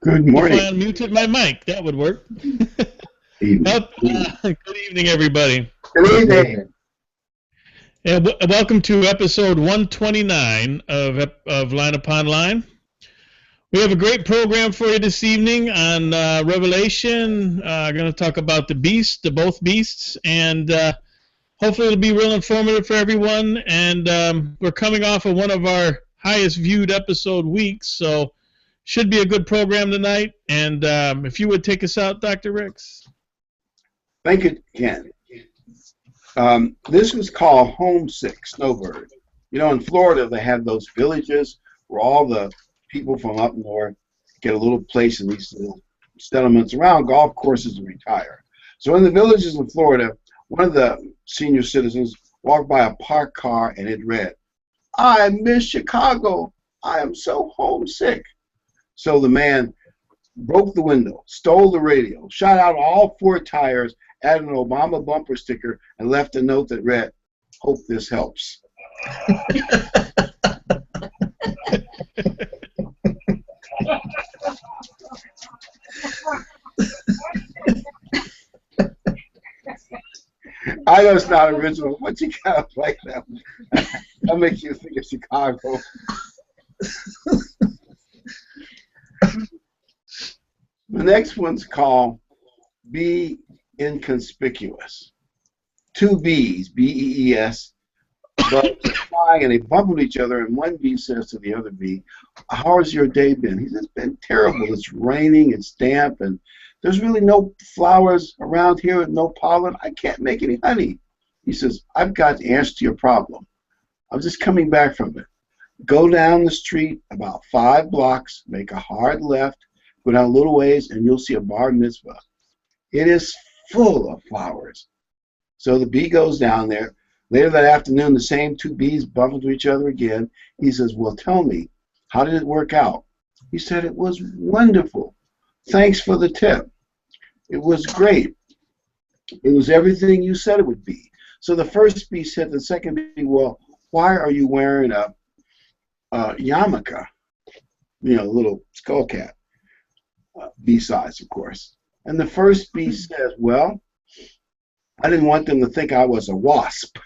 Good If I morning. unmuted my mic, that would work. Evening. Good evening, everybody. Good evening. And welcome to episode 129 of Line Upon Line. We have a great program for you this evening on Revelation. Going to talk about the both beasts, and hopefully it'll be real informative for everyone. And we're coming off of one of our highest viewed episode weeks, so should be a good program tonight. And if you would take us out, Dr. Ricks. Thank you, Ken. This was called Homesick Snowbird. You know, in Florida, they have those villages where all the people from up north get a little place in these little settlements around golf courses and retire. So in the villages in Florida, one of the senior citizens walked by a parked car and it read, "I miss Chicago. I am so homesick." So the man broke the window, stole the radio, shot out all four tires, added an Obama bumper sticker, and left a note that read, "Hope this helps." I know it's not original, but you kind of like that one. That makes you think of Chicago. The next one's called Be Inconspicuous. Two bees, B-E-E-S, but flying and they bump into each other, and one bee says to the other bee, "How has your day been?" He says, "It's been terrible. It's raining, it's damp, and there's really no flowers around here and no pollen. I can't make any honey." He says, "I've got the answer to your problem. I'm just coming back from it. Go down the street about 5 blocks, make a hard left, go down a little ways, and you'll see a bar mitzvah. It is full of flowers." So the bee goes down there. Later that afternoon, the same two bees bump into each other again. He says, "Well, tell me, how did it work out?" He said, "It was wonderful. Thanks for the tip. It was great. It was everything you said it would be." So the first bee said to the second bee, "Well, why are you wearing a yarmulke?" You know, a little skull cap. Bee size, of course. And the first bee says, "Well, I didn't want them to think I was a wasp."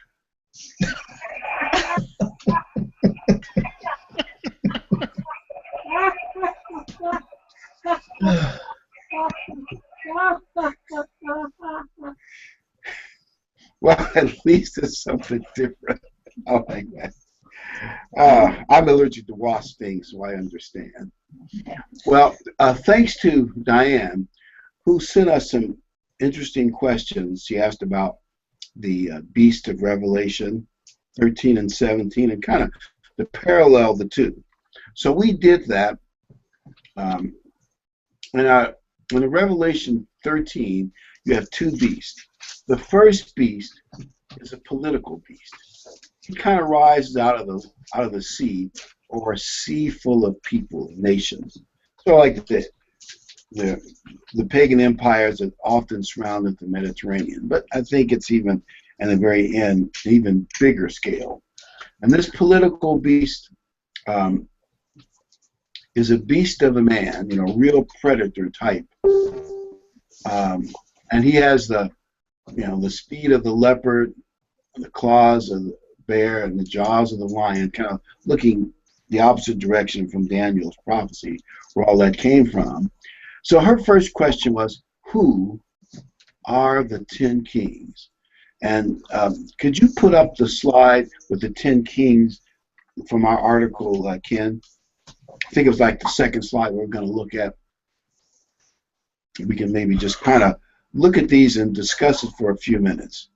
Well, at least it's something different. I like that. I'm allergic to wasp stings, so I understand. Well, thanks to Diane, who sent us some interesting questions. She asked about the beast of Revelation 13 and 17 and kind of to parallel the two. So we did that. And in Revelation 13, you have two beasts. The first beast is a political beast. He kind of rises out of the sea, or a sea full of people, nations. So like the pagan empires that often surrounded the Mediterranean, but I think it's even at the very end, even bigger scale. And this political beast is a beast of a man, you know, real predator type. And he has the speed of the leopard, the claws of the bear, and the jaws of the lion, kind of looking the opposite direction from Daniel's prophecy, where all that came from. So her first question was, who are the 10 kings? And could you put up the slide with the 10 kings from our article, Ken? I think it was like the second slide we're going to look at. We can maybe just kind of look at these and discuss it for a few minutes.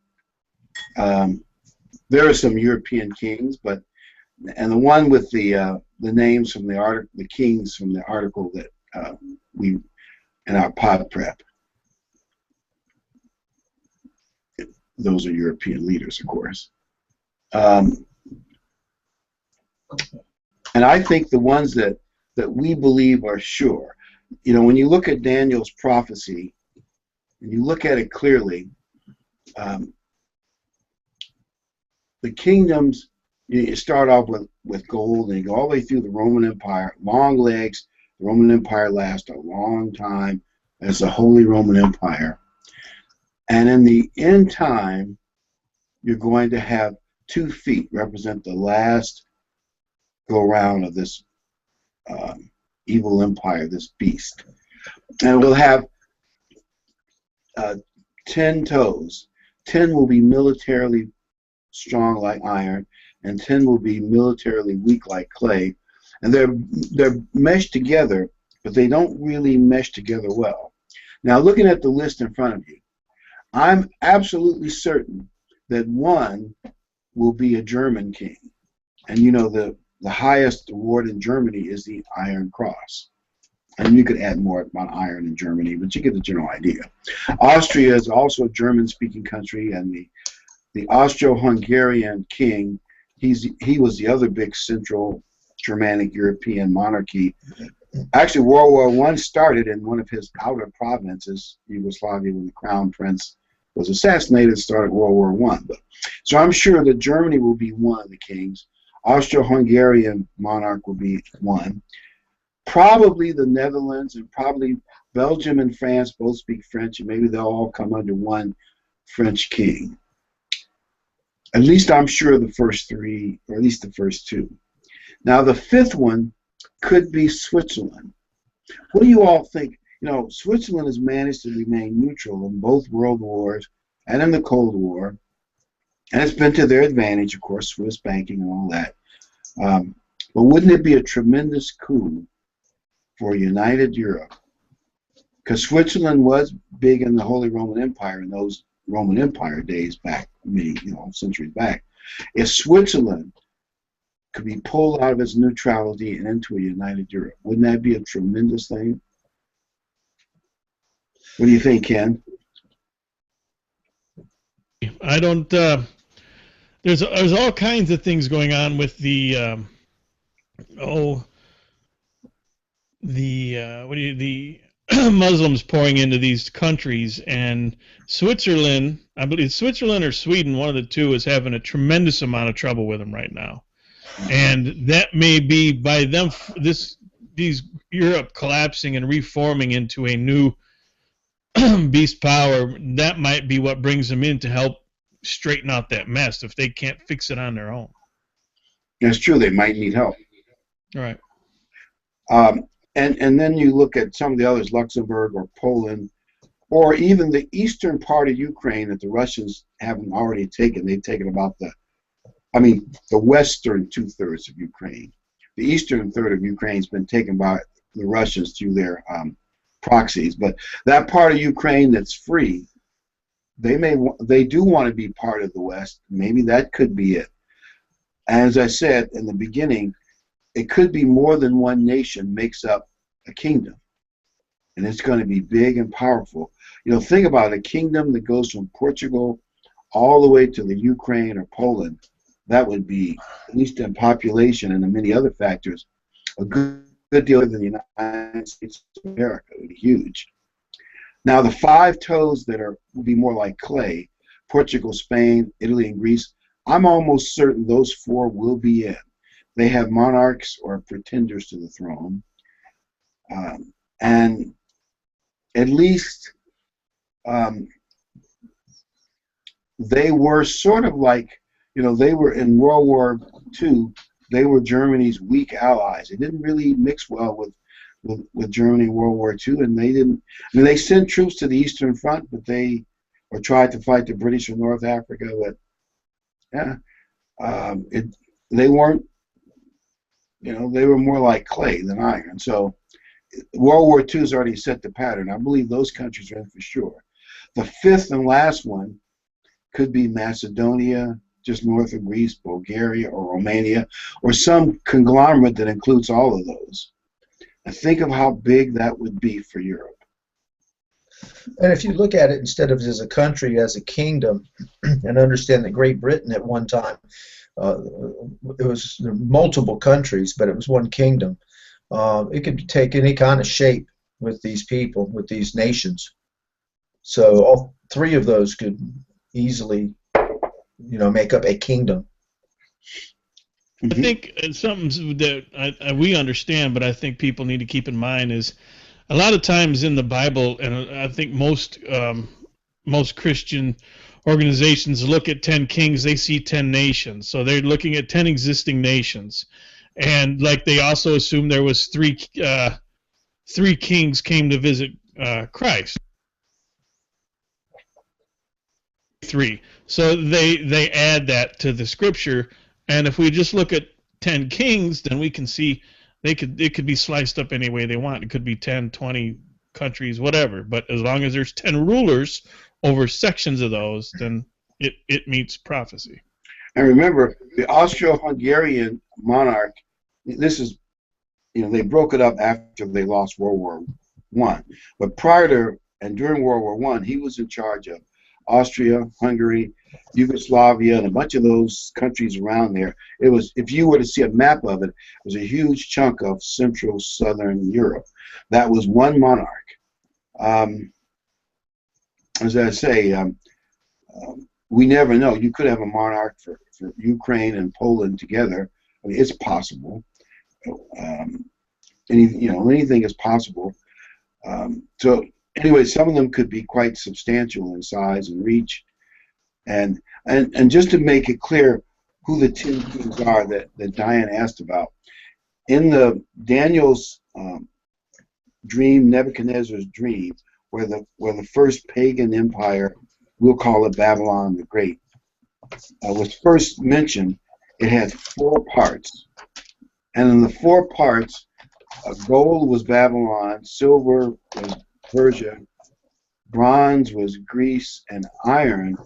There are some European kings, and the one with the names from the article, the kings from the article that we in our pod prep. Those are European leaders, of course. And I think the ones that we believe are sure. You know, when you look at Daniel's prophecy, and you look at it clearly, the kingdoms, you start off with gold, and you go all the way through the Roman Empire, long legs. The Roman Empire lasted a long time as the Holy Roman Empire. And in the end time, you're going to have 2 feet represent the last go round of this evil empire, this beast. And we'll have 10 toes. 10 will be militarily strong like iron, and 10 will be militarily weak like clay. And they're meshed together, but they don't really mesh together well. Now, looking at the list in front of you, I'm absolutely certain that 1 will be a German king. And you know, the highest award in Germany is the Iron Cross. And you could add more about iron in Germany, but you get the general idea. Austria is also a German-speaking country, and the Austro-Hungarian king, he was the other big Central Germanic European monarchy. Actually, World War I started in one of his outer provinces, Yugoslavia, when the crown prince was assassinated and started World War I. So I'm sure that Germany will be one of the kings. Austro-Hungarian monarch will be one. Probably the Netherlands, and probably Belgium and France both speak French, and maybe they'll all come under one French king. At least I'm sure the first 3, or at least the first 2. Now the 5th one could be Switzerland. What do you all think? You know, Switzerland has managed to remain neutral in both world wars and in the Cold War, and it's been to their advantage, of course, Swiss banking and all that. But wouldn't it be a tremendous coup for united Europe? Because Switzerland was big in the Holy Roman Empire in those Roman Empire days back, many centuries back. If Switzerland could be pulled out of its neutrality and into a united Europe, wouldn't that be a tremendous thing? What do you think, Ken? I don't. There's all kinds of things going on with the the Muslims pouring into these countries, and Switzerland, I believe Switzerland or Sweden, one of the two, is having a tremendous amount of trouble with them right now, and that may be by them these Europe collapsing and reforming into a new beast power. That might be what brings them in to help straighten out that mess if they can't fix it on their own. That's true. They might need help. All right. And then you look at some of the others, Luxembourg or Poland, or even the eastern part of Ukraine that the Russians haven't already taken. They've taken about the western 2/3 of Ukraine. The eastern third of Ukraine's been taken by the Russians through their proxies. But that part of Ukraine that's free, they do want to be part of the West. Maybe that could be it. As I said in the beginning, it could be more than one nation makes up a kingdom, and it's going to be big and powerful. Think about a kingdom that goes from Portugal all the way to the Ukraine or Poland. That would be, at least in population and in many other factors, a good deal than the United States of America. It would be huge. Now the 5 toes that will be more like clay, Portugal, Spain, Italy, and Greece, I'm almost certain those 4 will be in. They have monarchs or pretenders to the throne, and at least they were sort of like, they were in World War II. They were Germany's weak allies. They didn't really mix well with Germany in World War II, and they didn't. They sent troops to the Eastern Front, but or tried to fight the British in North Africa. But yeah, they weren't. They were more like clay than iron. So World War II has already set the pattern. I believe those countries are in for sure. The 5th and last one could be Macedonia, just north of Greece, Bulgaria, or Romania, or some conglomerate that includes all of those. And think of how big that would be for Europe. And if you look at it instead of as a country, as a kingdom, and understand that Great Britain at one time, it was multiple countries, but it was one kingdom. It could take any kind of shape with these people, with these nations. So all 3 of those could easily, make up a kingdom. I think something that we understand, but I think people need to keep in mind is a lot of times in the Bible, and I think most Christian organizations look at 10 kings, they see 10 nations. So they're looking at 10 existing nations. And like they also assume there was three kings came to visit Christ. Three. So they add that to the scripture, and if we just look at 10 kings, then we can see it could be sliced up any way they want. It could be 10, 20 countries, whatever. But as long as there's 10 rulers over sections of those, then it meets prophecy. And remember, the Austro-Hungarian monarch, this is, they broke it up after they lost World War I. But prior to and during World War I, he was in charge of Austria, Hungary, Yugoslavia, and a bunch of those countries around there. It was, if you were to see a map of it, it was a huge chunk of Central Southern Europe. That was one monarch. As I say, we never know. You could have a monarch for Ukraine and Poland together. I mean, it's possible. Anything is possible. So anyway, some of them could be quite substantial in size and reach. And just to make it clear who the 10 kings are that Diane asked about, in the Daniel's dream, Nebuchadnezzar's dream, where the first pagan empire, we'll call it Babylon the Great, was first mentioned, it had 4 parts. And in the 4 parts, gold was Babylon, silver was Persia, bronze was Greece, and iron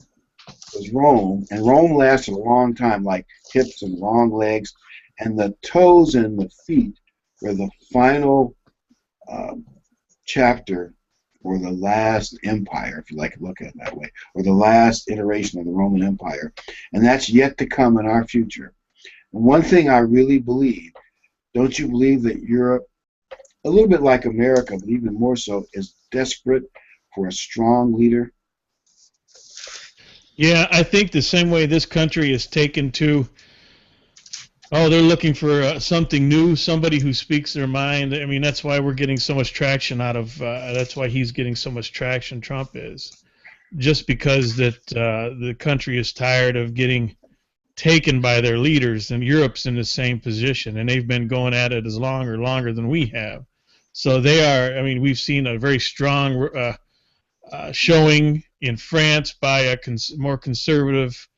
was Rome. And Rome lasted a long time, like hips and long legs. And the toes and the feet were the final chapter, or the last empire, if you like to look at it that way, or the last iteration of the Roman Empire. And that's yet to come in our future. And one thing I really believe, don't you believe that Europe, a little bit like America, but even more so, is desperate for a strong leader? Yeah, I think the same way this country is taken to, they're looking for something new, somebody who speaks their mind. I mean, that's why we're getting so much traction that's why he's getting so much traction, Trump is. Just because that the country is tired of getting taken by their leaders, and Europe's in the same position, and they've been going at it as longer than we have. So they are, I mean, we've seen a very strong showing in France by a more conservative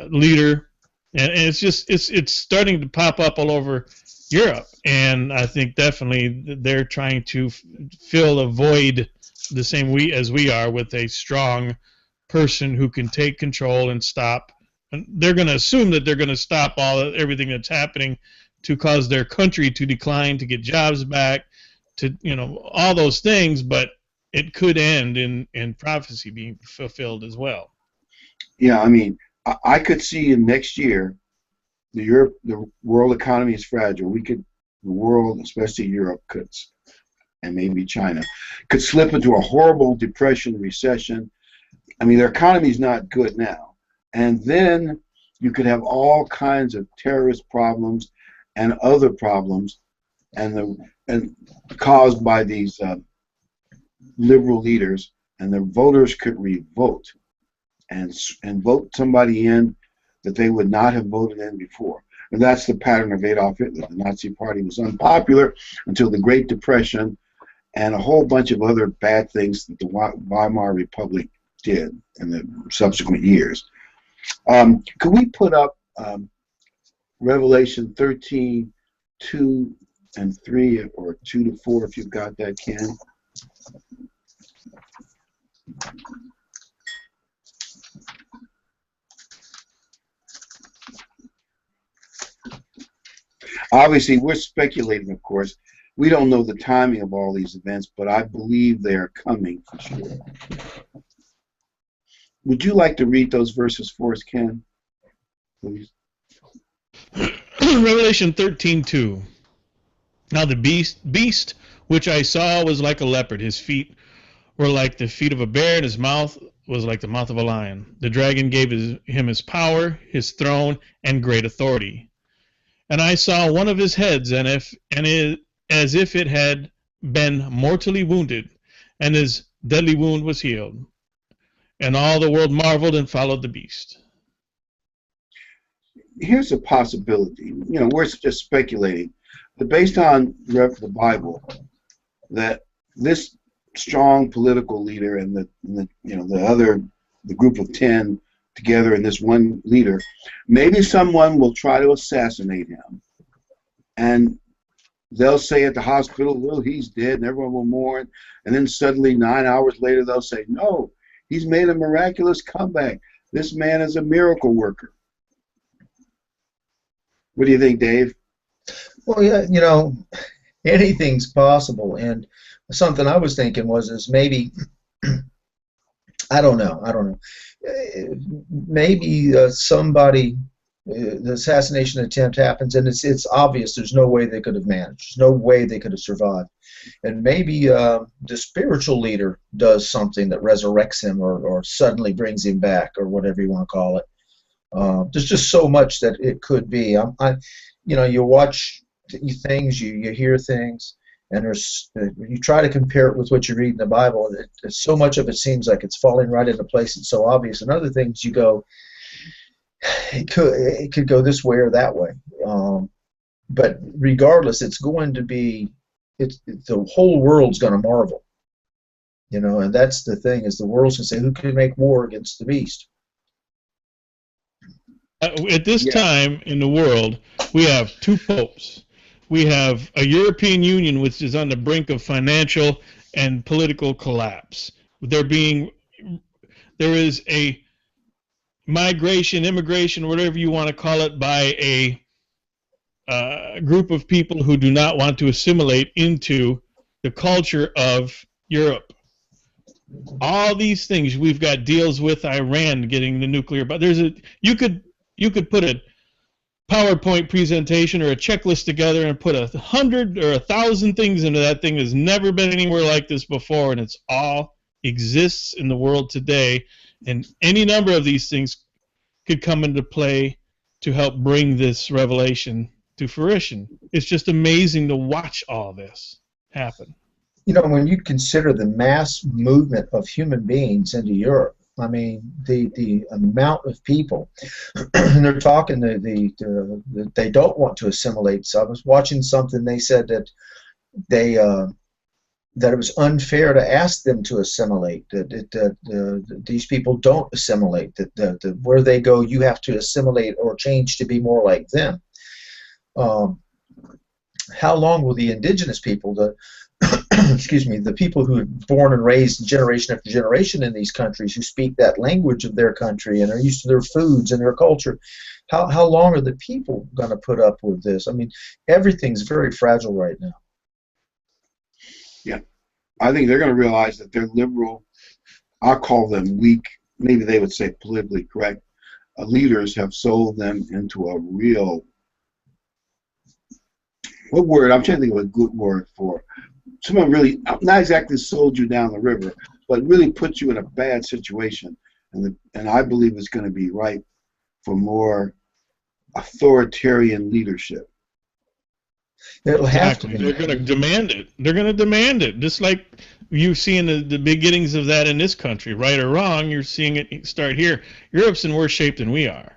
leader, and it's just it's starting to pop up all over Europe, and I think definitely they're trying to fill a void the same as we are, with a strong person who can take control and stop. And they're going to assume that they're going to stop everything that's happening to cause their country to decline, to get jobs back, to all those things, but it could end in prophecy being fulfilled as well. Yeah, I mean, I could see in next year the world economy is fragile. The world, especially Europe, and maybe China, could slip into a horrible depression, recession. I mean, their economy is not good now. And then you could have all kinds of terrorist problems and other problems, and caused by these liberal leaders, and the voters could revolt and vote somebody in that they would not have voted in before. And that's the pattern of Adolf Hitler. The Nazi Party was unpopular until the Great Depression and a whole bunch of other bad things that the Weimar Republic did in the subsequent years. Could we put up Revelation 13, 2 and 3, or 2 to 4, if you've got that, Ken? Obviously, we're speculating, of course. We don't know the timing of all these events, but I believe they are coming for sure. Would you like to read those verses for us, Ken? Please. Revelation 13:2. Now the beast which I saw was like a leopard. His feet were like the feet of a bear, and his mouth was like the mouth of a lion. The dragon gave him his power, his throne, and great authority. and I saw one of his heads, as if it had been mortally wounded, and his deadly wound was healed. And all the world marveled and followed the beast. Here's a possibility. We're just speculating, but based on the Bible, that this strong political leader and the group of 10 together and this one leader, maybe someone will try to assassinate him, and they'll say at the hospital, well, he's dead, and everyone will mourn, and then suddenly 9 hours later they'll say, no, he's made a miraculous comeback. This man is a miracle worker. What do you think, Dave? Well, yeah, anything's possible. And something I was thinking is maybe, I don't know. Maybe somebody, the assassination attempt happens, and it's obvious there's no way they could have managed. There's no way they could have survived. And maybe the spiritual leader does something that resurrects him or suddenly brings him back, or whatever you want to call it. There's just so much that it could be. You watch things, you hear things, and you try to compare it with what you read in the Bible. So much of it seems like it's falling right into place. It's so obvious. And other things, you go, it could go this way or that way. But regardless, it's going to be, the whole world's going to marvel. And that's the thing, is the world's going to say, who can make war against the beast? At this time in the world, we have two popes. We have a European Union which is on the brink of financial and political collapse. There is a migration, immigration, whatever you want to call it, by a group of people who do not want to assimilate into the culture of Europe. All these things, we've got deals with Iran getting the nuclear, but you could put a PowerPoint presentation or a checklist together and put 100 or 1,000 things into that thing. Has never been anywhere like this before, and it's all exists in the world today. And any number of these things could come into play to help bring this revelation to fruition. It's just amazing to watch all this happen. When you consider the mass movement of human beings into Europe, I mean, the amount of people, and they're talking that they don't want to assimilate. So I was watching something. They said that that it was unfair to ask them to assimilate. That these people don't assimilate. That where they go, you have to assimilate or change to be more like them. How long will the indigenous people, excuse me, the people who are born and raised generation after generation in these countries, who speak that language of their country and are used to their foods and their culture, how long are the people going to put up with this? I mean, everything's very fragile right now. Yeah, I think they're going to realize that their liberal, I'll call them weak, maybe they would say politically correct, leaders have sold them into a real, what word, I'm trying to think of a good word for, someone really, not exactly sold you down the river, but really put you in a bad situation. And I believe it's going to be ripe for more authoritarian leadership. It'll have to be. They're going to demand it. They're going to demand it. Just like you're seeing the beginnings of that in this country, right or wrong, you're seeing it start here. Europe's in worse shape than we are.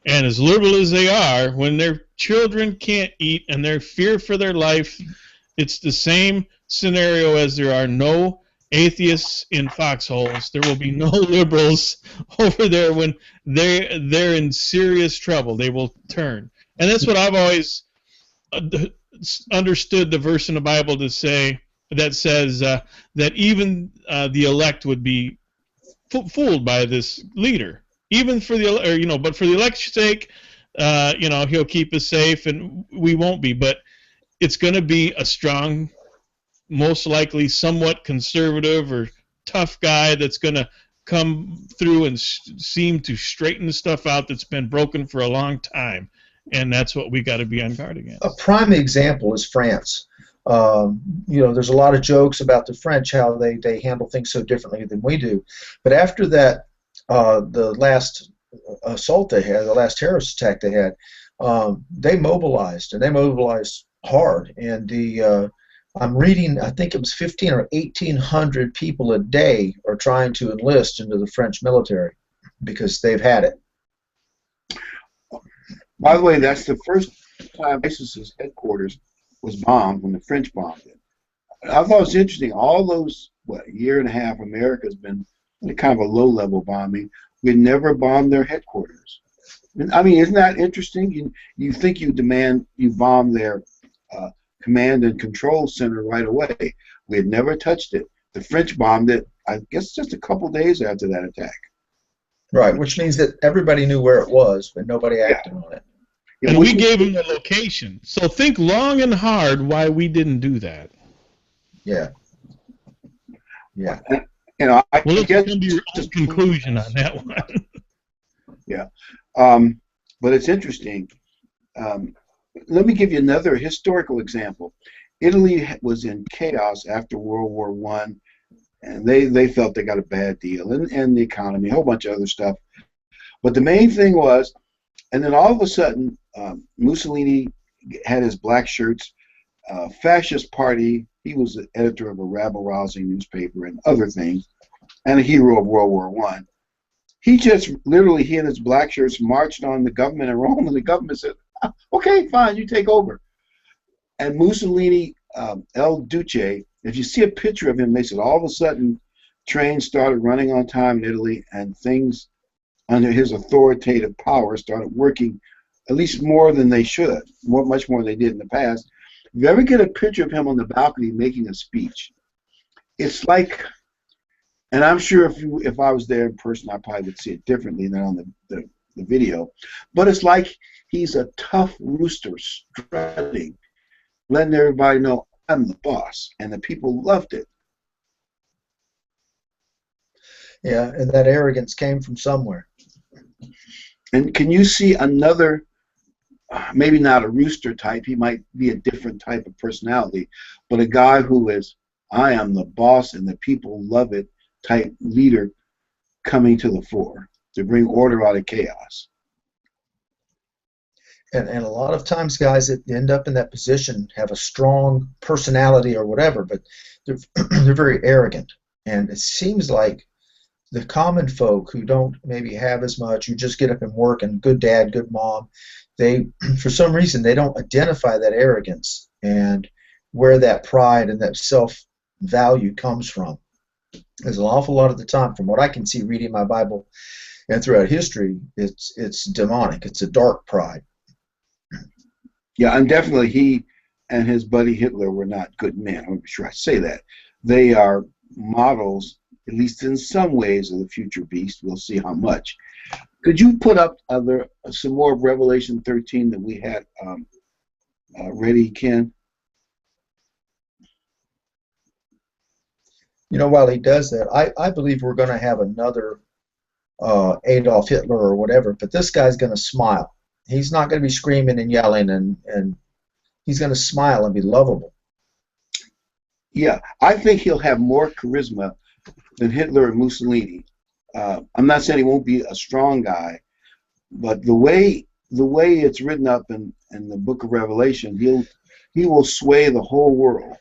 And as liberal as they are, when their children can't eat and they're fear for their life, it's the same scenario as there are no atheists in foxholes. There will be no liberals over there when they're in serious trouble. They will turn. And that's what I've always understood the verse in the Bible to say, that says that even the elect would be fooled by this leader. Even for but for the elect's sake, he'll keep us safe and we won't be. But it's going to be a strong, most likely somewhat conservative or tough guy that's going to come through and seem to straighten stuff out that's been broken for a long time. And that's what we got to be on guard against. A prime example is France. There's a lot of jokes about the French, how they handle things so differently than we do. But after that, the last assault they had, the last terrorist attack they had, they mobilized, and they mobilized hard. And I'm reading, I think it was 15 or 1,800 people a day are trying to enlist into the French military because they've had it. By the way, that's the first time ISIS's headquarters was bombed when the French bombed it. I thought it was interesting. All those, what, year and a half, America's been kind of a low-level bombing. We never bombed their headquarters. I mean, isn't that interesting? You think you bomb their command and control center right away. We had never touched it. The French bombed it, I guess, just a couple days after that attack. Right, which means that everybody knew where it was, but nobody acted on it. And we gave them the location. So think long and hard why we didn't do that. Yeah. Yeah. I guess come to your own conclusion on that one. Yeah. But it's interesting. Let me give you another historical example. Italy was in chaos after World War I, and they felt they got a bad deal, and the economy, a whole bunch of other stuff. But the main thing was, and then all of a sudden, Mussolini had his black shirts, fascist party. He was the editor of a rabble-rousing newspaper and other things, and a hero of World War I. He just literally, he and his black shirts marched on the government in Rome, and the government said, okay, fine, you take over. And Mussolini, El Duce, if you see a picture of him, they said all of a sudden trains started running on time in Italy, and things under his authoritative power started working at least more than they should, much more than they did in the past. If you ever get a picture of him on the balcony making a speech, it's like, and I'm sure if I was there in person, I probably would see it differently than on the video, but it's like he's a tough rooster strutting, letting everybody know, I'm the boss, and the people loved it. Yeah, and that arrogance came from somewhere. And can you see another, maybe not a rooster type, he might be a different type of personality, but a guy who is, I am the boss and the people love it type leader coming to the fore to bring order out of chaos. And a lot of times guys that end up in that position have a strong personality or whatever, but they're very arrogant. And it seems like the common folk who don't maybe have as much, who just get up and work, and good dad, good mom, they, for some reason, they don't identify that arrogance and where that pride and that self-value comes from. There's an awful lot of the time, from what I can see reading my Bible and throughout history, it's demonic. It's a dark pride. Yeah, and definitely he and his buddy Hitler were not good men. I'm sure I say that. They are models, at least in some ways, of the future beast. We'll see how much. Could you put up some more of Revelation 13 that we had ready, Ken? You know, while he does that, I believe we're going to have another Adolf Hitler or whatever, but this guy's going to smile. He's not going to be screaming and yelling, and he's going to smile and be lovable. Yeah, I think he'll have more charisma than Hitler and Mussolini. I'm not saying he won't be a strong guy, but the way it's written up in the book of Revelation, he will sway the whole world.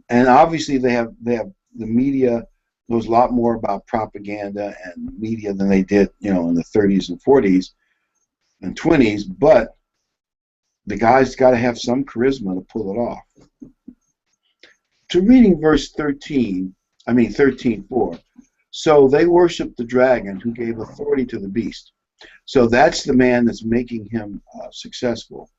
And obviously they have the media knows a lot more about propaganda and media than they did, in the 30s and 40s and 20s, but the guy's got to have some charisma to pull it off. To reading verse 13:4. So they worshiped the dragon who gave authority to the beast. So that's the man that's making him successful.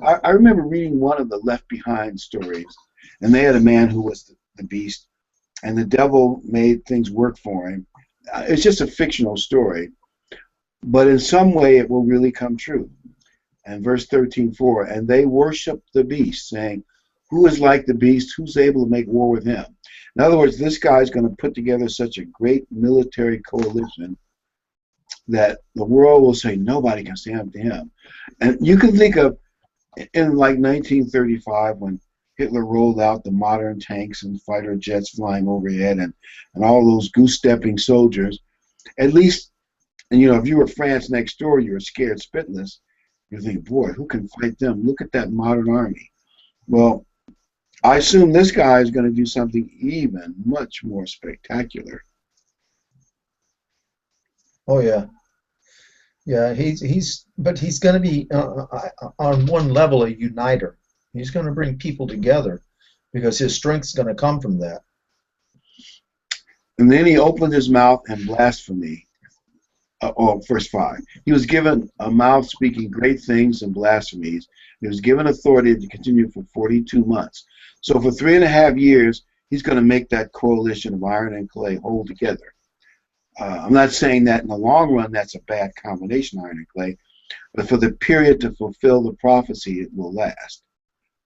I remember reading one of the Left Behind stories, and they had a man who was the beast, and the devil made things work for him. It's just a fictional story, but in some way it will really come true. And verse 13:4, and they worshiped the beast, saying, who is like the beast? Who's able to make war with him? In other words, this guy's going to put together such a great military coalition that the world will say nobody can stand up to him. And you can think of, in like 1935, when Hitler rolled out the modern tanks and fighter jets flying overhead and all those goose-stepping soldiers, at least, and if you were France next door, you were scared spitless. You think, boy, who can fight them? Look at that modern army. Well, I assume this guy is going to do something even much more spectacular. Oh yeah, yeah. But he's going to be on one level a uniter. He's going to bring people together because his strength's going to come from that. And then he opened his mouth and blasphemy. Verse 5. He was given a mouth speaking great things and blasphemies. He was given authority to continue for 42 months. So for 3.5 years, he's going to make that coalition of iron and clay hold together. I'm not saying that in the long run that's a bad combination, iron and clay, but for the period to fulfill the prophecy, it will last.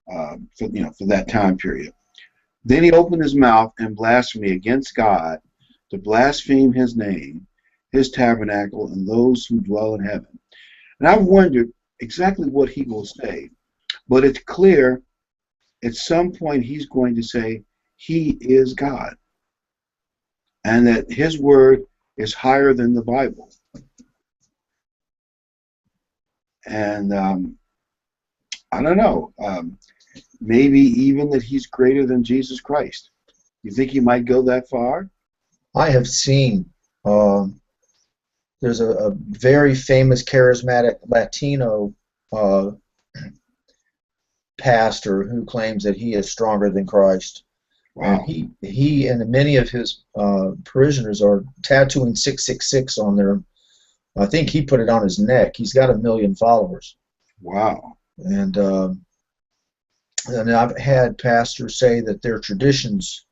For that time period. Then he opened his mouth and blasphemy against God, to blaspheme his name, his tabernacle, and those who dwell in heaven. And I've wondered exactly what he will say, but it's clear at some point he's going to say he is God, and that his word is higher than the Bible. And I don't know, maybe even that he's greater than Jesus Christ. You think he might go that far? I have seen. There's a very famous charismatic Latino pastor who claims that he is stronger than Christ. Wow. And he and many of his parishioners are tattooing 666 on their. I think he put it on his neck. He's got 1 million followers. Wow. And I've had pastors say that their traditions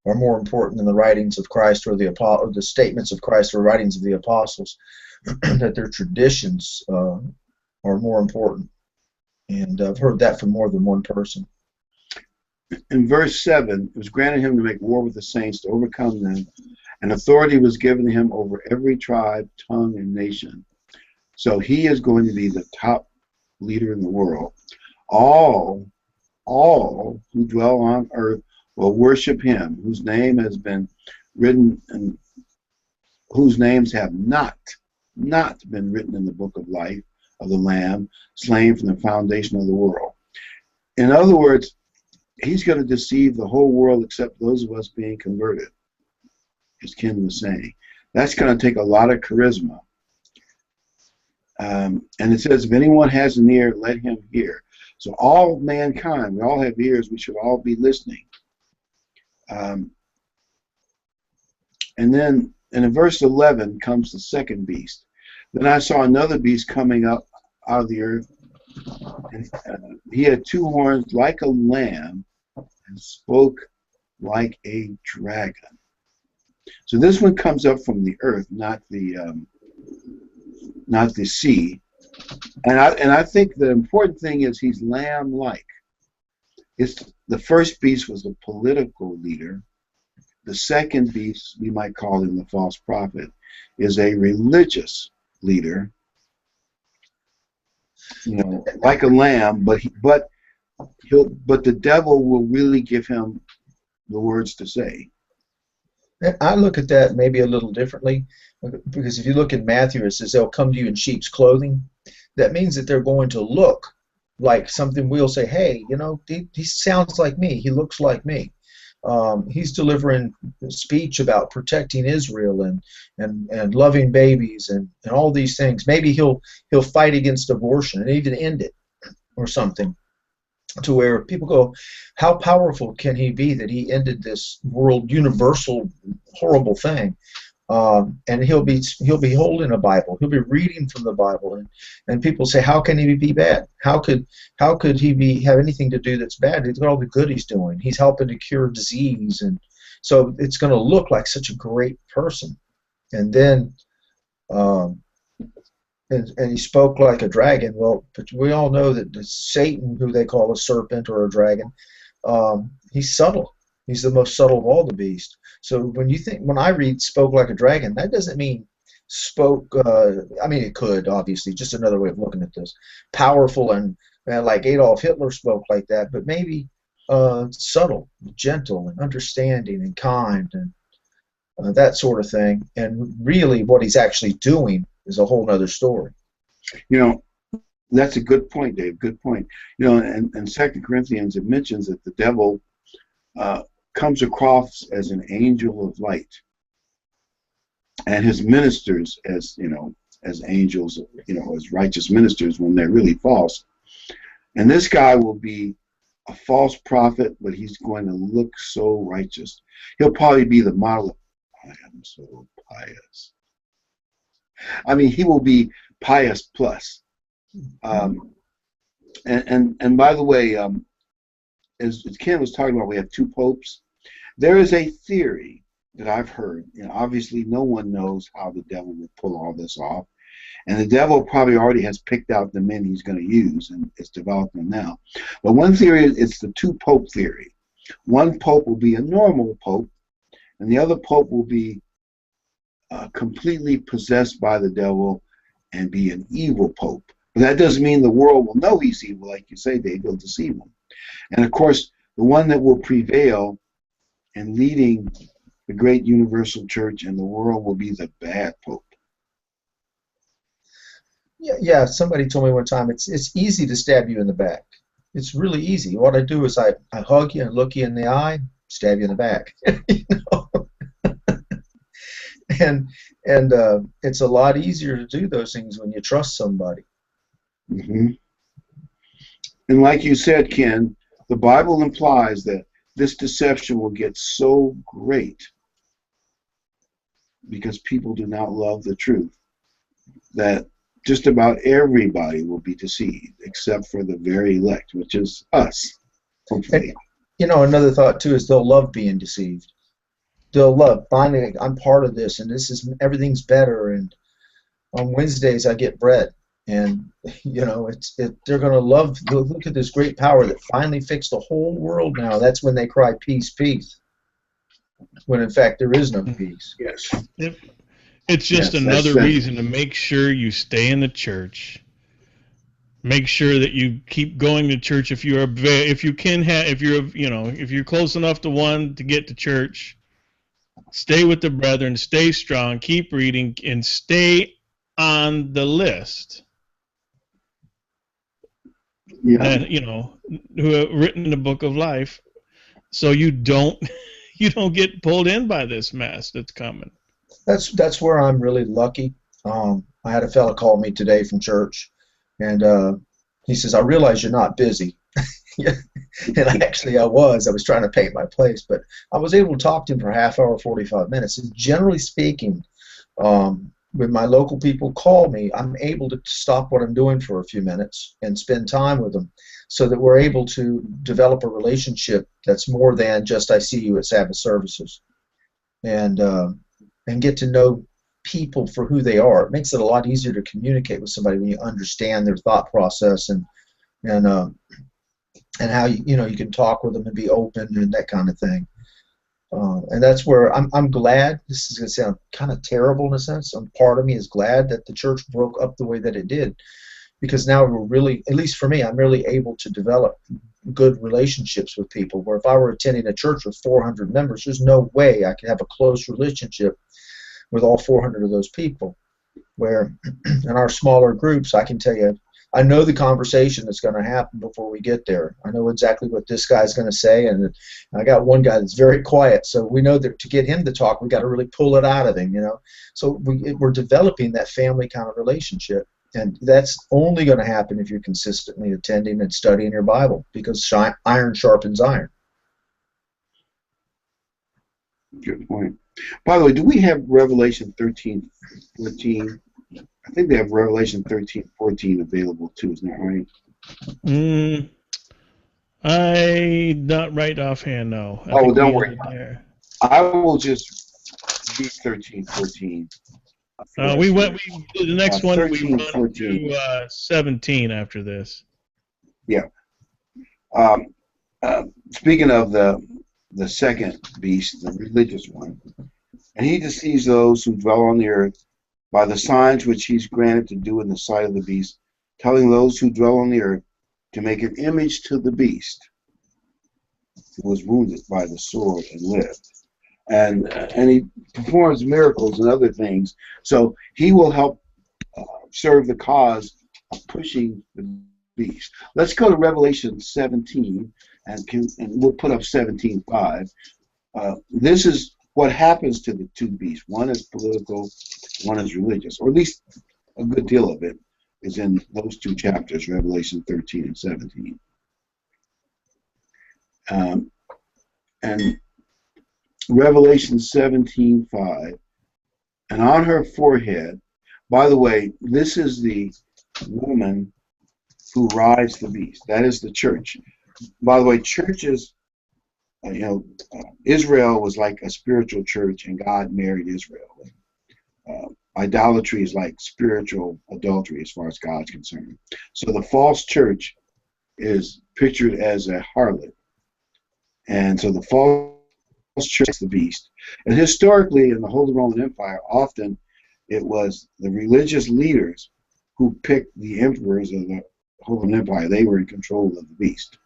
are more important than the writings of Christ or the statements of Christ or writings of the apostles, that their traditions are more important. And I've heard that from more than one person. In verse 7, it was granted him to make war with the saints, to overcome them, and authority was given to him over every tribe, tongue, and nation. So he is going to be the top leader in the world. All who dwell on earth will worship him, whose name has been written and whose names have not been written in the book of life of the Lamb, slain from the foundation of the world. In other words, he's going to deceive the whole world except those of us being converted, as Ken was saying. That's going to take a lot of charisma. And it says, if anyone has an ear, let him hear. So all mankind, we all have ears, we should all be listening. And then in verse 11 comes the second beast. Then I saw another beast coming up out of the earth, and he had 2 horns like a lamb and spoke like a dragon. So this one comes up from the earth, not the sea. And I think the important thing is he's lamb-like. The first beast was a political leader. The second beast, we might call him the false prophet, is a religious leader. Like a lamb, but the devil will really give him the words to say. I look at that maybe a little differently, because if you look in Matthew, it says they'll come to you in sheep's clothing. That means that they're going to look like something. We'll say, hey, he sounds like me, he looks like me. He's delivering speech about protecting Israel and loving babies and all these things. Maybe he'll fight against abortion and even end it or something, to where people go, how powerful can he be that he ended this world universal horrible thing? And he'll be holding a Bible. He'll be reading from the Bible, and people say, how can he be bad? How could he have anything to do that's bad? Look at all the good he's doing. He's helping to cure disease, and so it's going to look like such a great person. And then, and he spoke like a dragon. Well, but we all know that Satan, who they call a serpent or a dragon, he's subtle. He's the most subtle of all the beasts. So when I read spoke like a dragon, that doesn't mean spoke. I mean, it could, obviously, just another way of looking at this. Powerful and like Adolf Hitler spoke like that, but maybe subtle, gentle, and understanding and kind and that sort of thing. And really, what he's actually doing is a whole other story. That's a good point, Dave. Good point. You know, in 2 Corinthians, it mentions that the devil comes across as an angel of light, and his ministers as, you know, as angels, you know, as righteous ministers when they're really false. And this guy will be a false prophet, but he's going to look so righteous. He'll probably be the model of, I am so pious. I mean, he will be pious plus. And by the way, as Ken was talking about, we have two popes. There is a theory that I've heard. You know, obviously, no one knows how the devil will pull all this off, and the devil probably already has picked out the men he's going to use, and it's developing now. But one theory is it's the two pope theory. One pope will be a normal pope, and the other pope will be completely possessed by the devil and be an evil pope. But that doesn't mean the world will know he's evil, like you say, Dave. He'll deceive them. And of course, the one that will prevail in leading the great universal church in the world will be the bad pope. Yeah. Somebody told me one time it's easy to stab you in the back. It's really easy. What I do is I hug you and look you in the eye, stab you in the back. You know? and it's a lot easier to do those things when you trust somebody. Mm-hmm. And like you said, Ken, the Bible implies that this deception will get so great because people do not love the truth that just about everybody will be deceived except for the very elect, which is us, hopefully. And, you know, another thought too is they'll love being deceived. They'll love finding I'm part of this, and this is everything's better. And on Wednesdays I get bread, and you know they're going to love. Look at this great power that finally fixed the whole world. Now that's when they cry peace, peace. When in fact there is no peace. Yes. It's just another reason to make sure you stay in the church. Make sure that you keep going to church if you're if you're close enough to one to get to church. Stay with the brethren, stay strong, keep reading, and stay on the list. Yeah. And who have written the book of life, so you don't get pulled in by this mess that's coming. That's where I'm really lucky. I had a fella call me today from church, and he says, "I realize you're not busy." And actually I was trying to paint my place, but I was able to talk to him for a half hour, 45 minutes. And generally speaking, when my local people call me, I'm able to stop what I'm doing for a few minutes and spend time with them, so that we're able to develop a relationship that's more than just I see you at Sabbath services, and get to know people for who they are. It makes it a lot easier to communicate with somebody when you understand their thought process and how you can talk with them and be open and that kind of thing. And that's where I'm glad. This is going to sound kind of terrible in a sense. Part of me is glad that the church broke up the way that it did, because now we're really, at least for me, I'm really able to develop good relationships with people. Where if I were attending a church with 400 members, there's no way I could have a close relationship with all 400 of those people. Where in our smaller groups, I can tell you, I know the conversation that's going to happen before we get there. I know exactly what this guy's going to say, and I got one guy that's very quiet, so we know that to get him to talk, we got to really pull it out of him, So we're developing that family kind of relationship, and that's only going to happen if you're consistently attending and studying your Bible, because iron sharpens iron. Good point. By the way, do we have Revelation 13:14? I think they have Revelation 13:14 available too, isn't that right? I not right offhand, no. Oh, don't worry. I will just read 13:14. The next one 13, we run 14. to 17 after this. Yeah. Speaking of the second beast, the religious one, and he deceives those who dwell on the earth by the signs which he's granted to do in the sight of the beast, telling those who dwell on the earth to make an image to the beast who was wounded by the sword and lived. And he performs miracles and other things. So he will help serve the cause pushing the beast. Let's go to Revelation 17, and we'll put up 17:5. This is what happens to the two beasts. One is political, one is religious, or at least a good deal of it is in those two chapters, Revelation 13 and 17. And Revelation 17:5, and on her forehead, by the way, this is the woman who rides the beast. That is the church. By the way, churches, Israel was like a spiritual church, and God married Israel. Idolatry is like spiritual adultery as far as God's concerned. So the false church is pictured as a harlot. And so the false church is the beast. And historically, in the Holy Roman Empire, often it was the religious leaders who picked the emperors of the Holy Roman Empire. They were in control of the beast.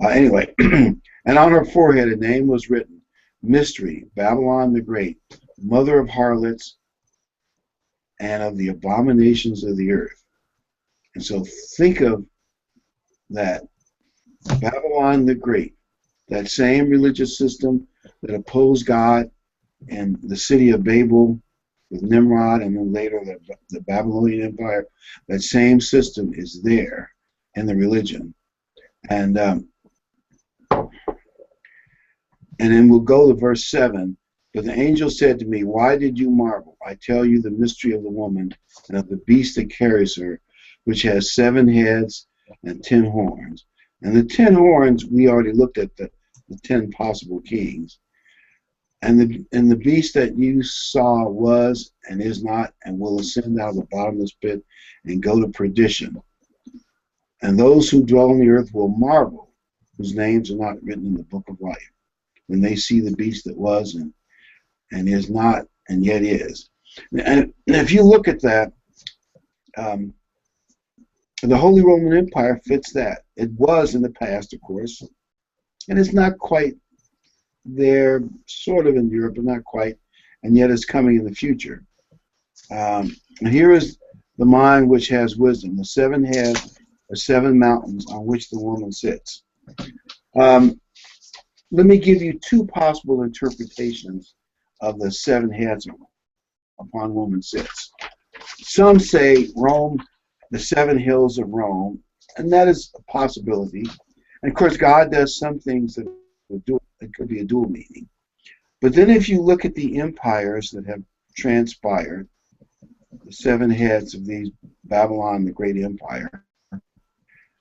Anyway, and on her forehead a name was written, Mystery, Babylon the Great, Mother of Harlots and of the abominations of the earth. And so think of that, Babylon the Great, that same religious system that opposed God in the city of Babel with Nimrod, and then later the Babylonian Empire. That same system is there in the religion. And then we'll go to verse 7. But the angel said to me, why did you marvel? I tell you the mystery of the woman and of the beast that carries her, which has 7 heads and 10 horns. And the 10 horns, we already looked at the 10 possible kings. And the beast that you saw was and is not and will ascend out of the bottomless pit and go to perdition. And those who dwell on the earth will marvel, whose names are not written in the book of life, when they see the beast that was and is not and yet is. And if you look at that, the Holy Roman Empire fits that. It was in the past, of course, and it's not quite there, sort of in Europe, but not quite, and yet it's coming in the future. And here is the mind which has wisdom. The 7 heads are 7 mountains on which the woman sits. Let me give you 2 possible interpretations of the 7 heads upon woman sits. Some say Rome, the 7 hills of Rome, and that is a possibility. And of course, God does some things that it could be a dual meaning. But then if you look at the empires that have transpired, the 7 heads of these, Babylon, the great empire,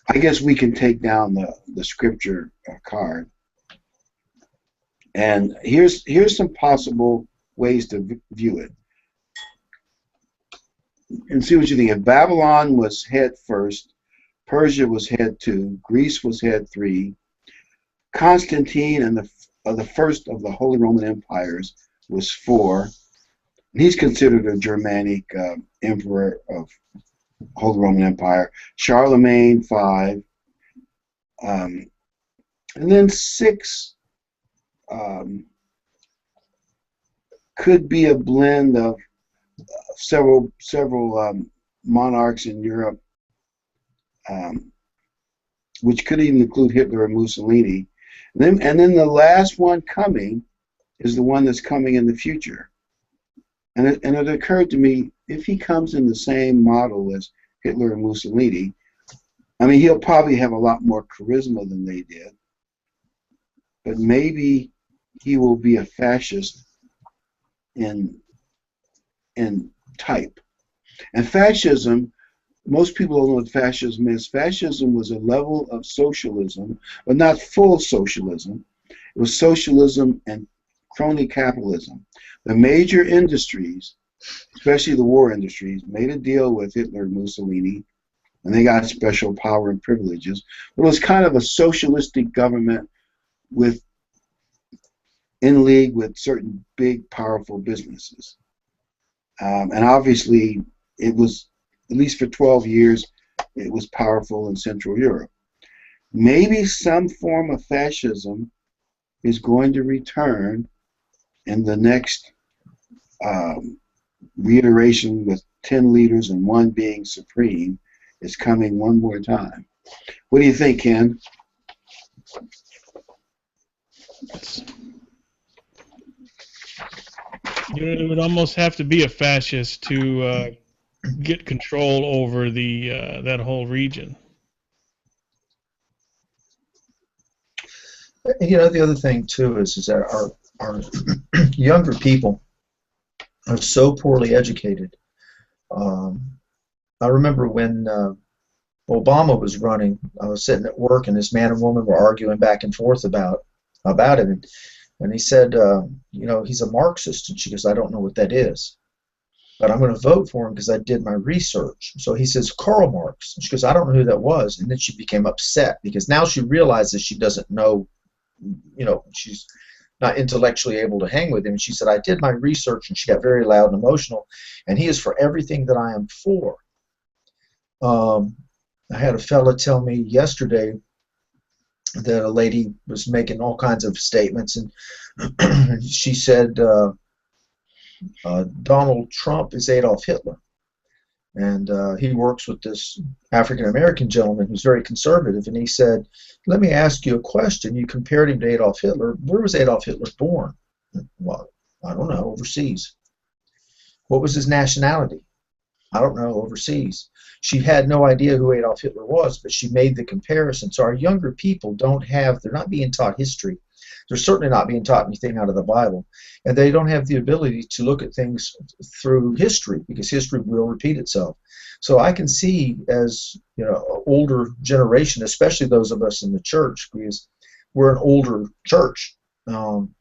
I guess we can take down the scripture card. And here's some possible ways to view it. And see what you think. If Babylon was head 1st, Persia was head 2, Greece was head 3, Constantine and the first of the Holy Roman empires was 4. And he's considered a Germanic emperor of Holy Roman Empire. Charlemagne 5, and then 6 could be a blend of several monarchs in Europe, which could even include Hitler and Mussolini. And then the last one coming is the one that's coming in the future. And it occurred to me, if he comes in the same model as Hitler and Mussolini, I mean, he'll probably have a lot more charisma than they did, but maybe he will be a fascist in type. And fascism, most people don't know what fascism is. Fascism was a level of socialism, but not full socialism. It was socialism and crony capitalism. The major industries, especially the war industries, made a deal with Hitler and Mussolini, and they got special power and privileges. But it was kind of a socialistic government in league with certain big, powerful businesses. And obviously, it was, at least for 12 years, it was powerful in Central Europe. Maybe some form of fascism is going to return in the next reiteration with 10 leaders and one being supreme. is coming one more time. What do you think, Ken? It would almost have to be a fascist to get control over the that whole region. The other thing too is that our younger people are so poorly educated. I remember when Obama was running, I was sitting at work, and this man and woman were arguing back and forth about it, and he said, he's a Marxist, and she goes, I don't know what that is, but I'm going to vote for him because I did my research. So he says, Karl Marx. And she goes, I don't know who that was. And then she became upset because now she realizes she doesn't know, she's not intellectually able to hang with him. And she said, I did my research, and she got very loud and emotional, and he is for everything that I am for. I had a fella tell me yesterday that a lady was making all kinds of statements, and she said Donald Trump is Adolf Hitler. And he works with this African-American gentleman who's very conservative, and he said, let me ask you a question. You compared him to Adolf Hitler. Where was Adolf Hitler born? Well, I don't know, overseas. What was his nationality? I don't know, overseas. She had no idea who Adolf Hitler was, but she made the comparison. So our younger people they're not being taught history. They're certainly not being taught anything out of the Bible. And they don't have the ability to look at things through history, because history will repeat itself. So I can see, as older generation, especially those of us in the church, because we're an older church. I'm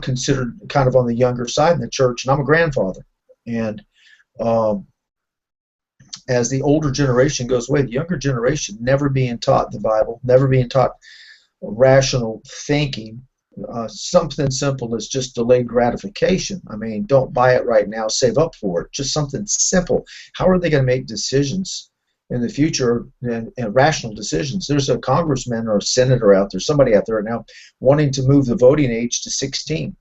considered kind of on the younger side in the church, and I'm a grandfather. And as the older generation goes away, the younger generation never being taught the Bible, never being taught rational thinking, something simple as just delayed gratification. I mean, don't buy it right now, save up for it. Just something simple. How are they going to make decisions in the future, and rational decisions? There's a congressman or a senator out there, somebody out there now, wanting to move the voting age to 16.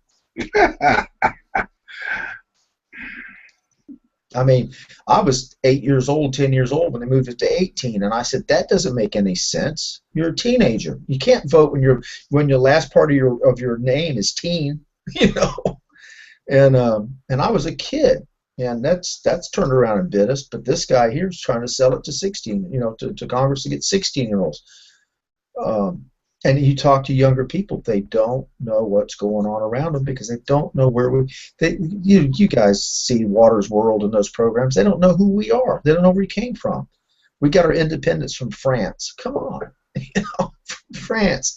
I mean, I was 8 years old, 10 years old when they moved it to 18, and I said, that doesn't make any sense. You're a teenager. You can't vote when your last part of your name is teen, And I was a kid, and that's turned around and bit us. But this guy here is trying to sell it to 16, to Congress to get 16-year-olds. And you talk to younger people, they don't know what's going on around them, because they don't know you guys see Water's World and those programs. They don't know who we are. They don't know where we came from. We got our independence from France. Come on, France.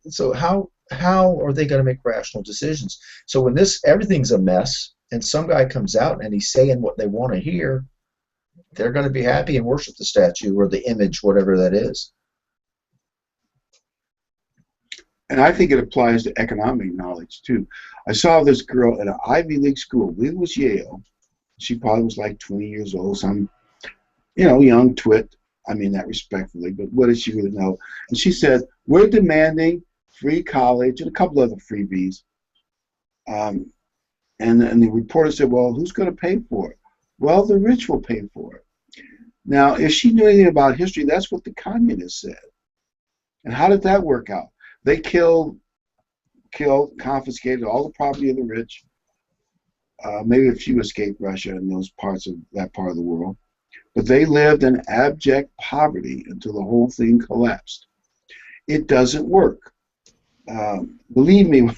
So how are they going to make rational decisions? So when everything's a mess, and some guy comes out and he's saying what they want to hear, they're going to be happy and worship the statue or the image, whatever that is. And I think it applies to economic knowledge, too. I saw this girl at an Ivy League school. It was Yale. She probably was like 20 years old, some, young twit. I mean that respectfully, but what did she really know? And she said, we're demanding free college and a couple other freebies. And the reporter said, well, who's going to pay for it? Well, the rich will pay for it. Now, if she knew anything about history, that's what the communists said. And how did that work out? They killed, confiscated all the property of the rich. Maybe a few escaped Russia and that part of the world. But they lived in abject poverty until the whole thing collapsed. It doesn't work. Believe me,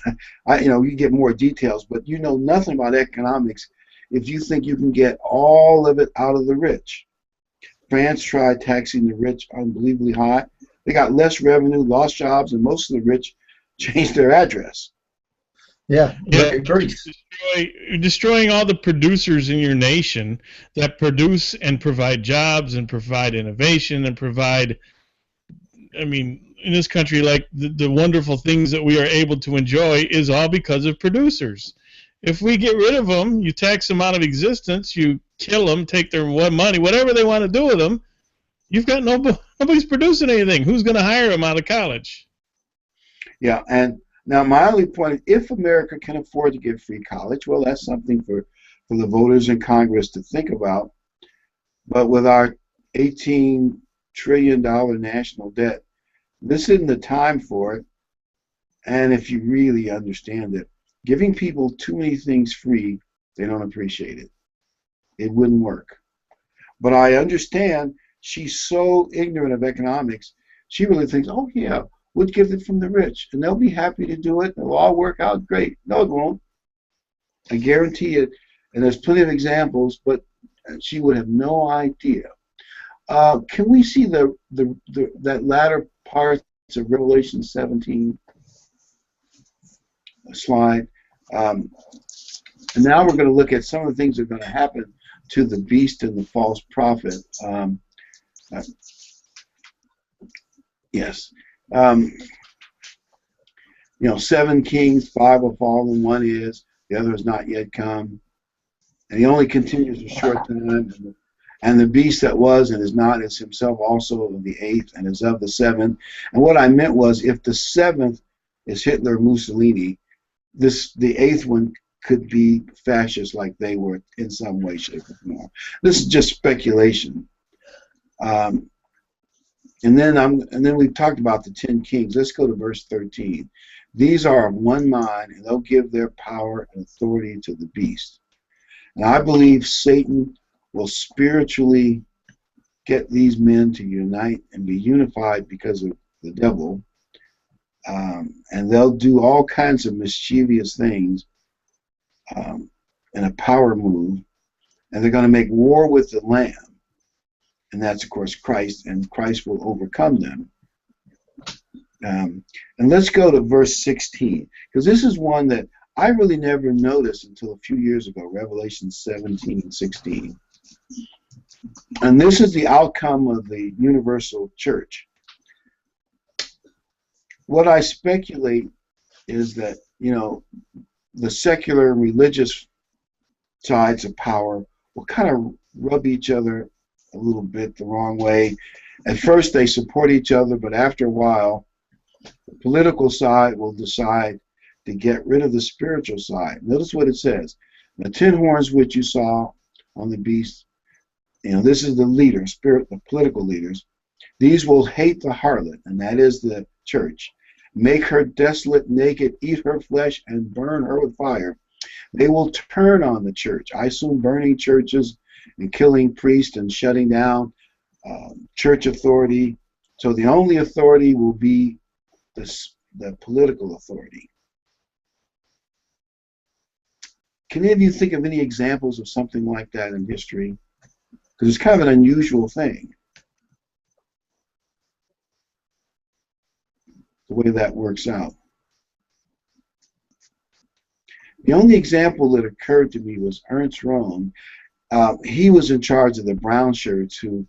you get more details, but you know nothing about economics if you think you can get all of it out of the rich. France tried taxing the rich unbelievably high. They got less revenue, lost jobs, and most of the rich changed their address. Yeah, destroying all the producers in your nation that produce and provide jobs and provide innovation and provide, in this country, like the wonderful things that we are able to enjoy is all because of producers. If we get rid of them, you tax them out of existence, you kill them, take their money, whatever they want to do with them, you've got nobody's producing anything. Who's going to hire them out of college? Yeah, and now my only point is, if America can afford to give free college, well, that's something for the voters in Congress to think about. But with our $18 trillion national debt, this isn't the time for it. And if you really understand it, giving people too many things free, they don't appreciate it. It wouldn't work. But I understand she's so ignorant of economics, she really thinks, oh, yeah, we'll give it from the rich, and they'll be happy to do it. It'll all work out great. No, it won't. I guarantee it. And there's plenty of examples, but she would have no idea. Can we see that latter part of Revelation 17 slide? And now we're going to look at some of the things that are going to happen to the beast and the false prophet. Yes. You know, 7 kings, 5 have fallen, 1 is, the other has not yet come. And he only continues a short time. And the beast that was and is not is himself also of the 8th and is of the 7th. And what I meant was, if the 7th is Hitler, Mussolini, the 8th one could be fascist like they were in some way, shape, or form. This is just speculation. And then we've talked about the 10 kings. Let's go to verse 13. These are of one mind, and they'll give their power and authority to the beast. And I believe Satan will spiritually get these men to unite and be unified because of the devil. And they'll do all kinds of mischievous things in a power move. And they're going to make war with the Lamb. And that's, of course, Christ, and Christ will overcome them. And let's go to verse 16, because this is one that I really never noticed until a few years ago, Revelation 17:16. And this is the outcome of the universal church. What I speculate is that, you know, the secular religious sides of power will kind of rub each other a little bit the wrong way. At first they support each other, but after a while the political side will decide to get rid of the spiritual side. Notice what it says. The 10 horns which you saw on the beast, you know, this is the leader, the political leaders. These will hate the harlot, and that is the church. Make her desolate, naked, eat her flesh, and burn her with fire. They will turn on the church. I assume burning churches and killing priests and shutting down church authority. So the only authority will be the political authority. Can any of you think of any examples of something like that in history? Because it's kind of an unusual thing, the way that works out. The only example that occurred to me was Ernst Röhm. He was in charge of the brown shirts, who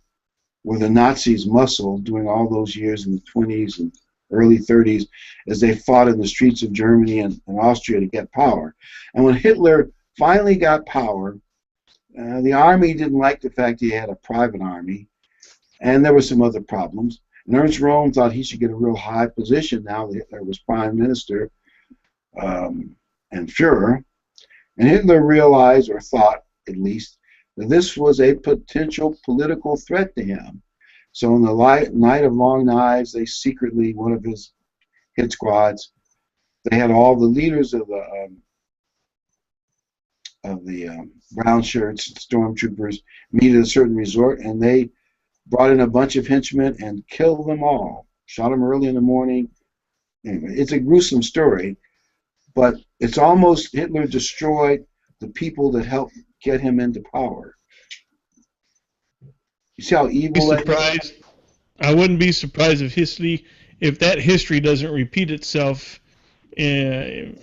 were the Nazis' muscle during all those years in the 20s and early 30s as they fought in the streets of Germany and Austria to get power. And when Hitler finally got power, the army didn't like the fact he had a private army, and there were some other problems. And Ernst Röhm thought he should get a real high position now that Hitler was prime minister and Führer. And Hitler realized, or thought at least, that this was a potential political threat to him. So in the Night of Long Knives, they secretly, one of his hit squads, they had all the leaders of the brown shirts, stormtroopers, meet at a certain resort, and they brought in a bunch of henchmen and killed them all. Shot them early in the morning. Anyway, it's a gruesome story, but it's almost Hitler destroyed the people that helped get him into power. You see how evil that is? I wouldn't be surprised if that history doesn't repeat itself, you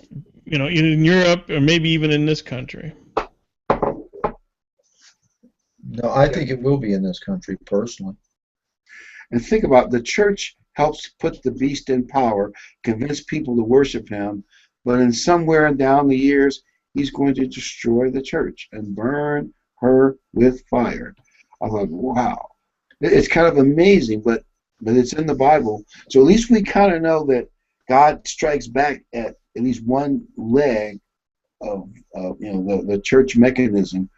know, in Europe or maybe even in this country. No, I think it will be in this country, personally. And think about it, the church helps put the beast in power, convince people to worship him, but in somewhere down the years, he's going to destroy the church and burn her with fire. I thought, wow. It's kind of amazing, but it's in the Bible. So at least we kind of know that God strikes back at least one leg of you know, the church mechanism.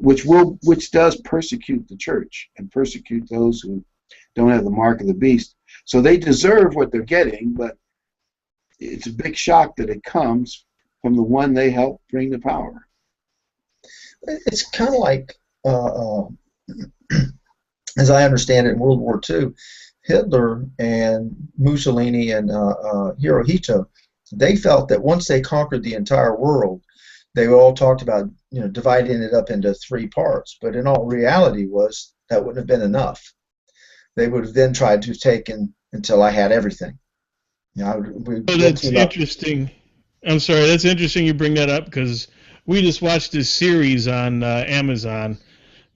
which does persecute the church and persecute those who don't have the mark of the beast. So they deserve what they're getting, but it's a big shock that it comes from the one they helped bring to power. It's kind of like, as I understand it, in World War II, Hitler and Mussolini and Hirohito, they felt that once they conquered the entire world, they all talked about, dividing it up into 3 parts. But in all reality was that wouldn't have been enough. They would have then tried to have taken until I had everything. That's interesting. I'm sorry, that's interesting you bring that up, because we just watched this series on Amazon